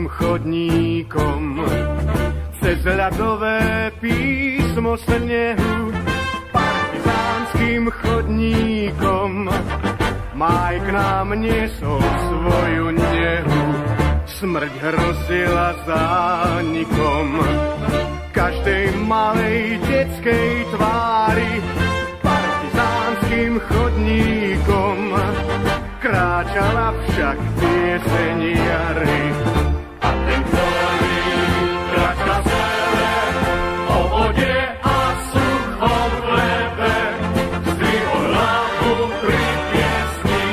chodníkom, cez ľadové písmo snehu, partizánskym chodníkom. Máj k nám niesol svoju nehu, smrť hrozila zánikom. Každej malej detskej tvári, partizánskym chodníkom, kráčala však pieseň jary. A ten chodník kráčal celé o vode a suchom chlebe, zdvihol hlavu pri piesni,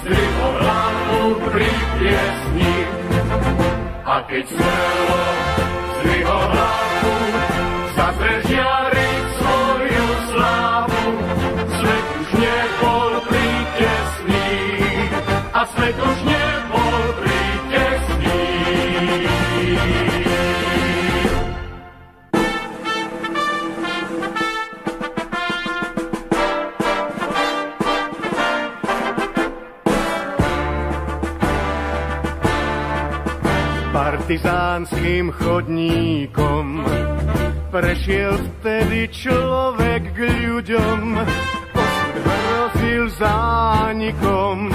zdvihol hlavu pri piesni. A keď celé zdvihol hlavu, zase žiariť svoju slávu, svet už nebol prítesný, a svet už nebol prítesný. Partizánskym chodníkom prešiel vtedy človek k ľuďom, osud hrozil zánikom,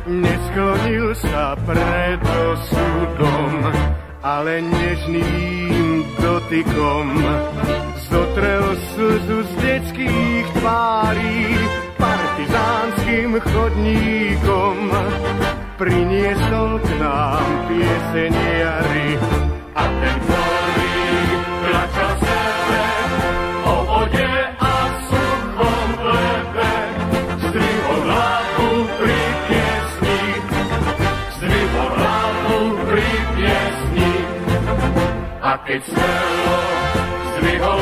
nesklonil sa pred osudom, ale nežným dotykom zotrel slzu z detských tvárí, partizánskym chodníkom priniesol k nám pieseň jary. A ten chodník kľačal sebe o vode a suchom chlebe, zdvihol hlavu pri piesni, zdvihol hlavu pri piesni. A keď smelo zdvihol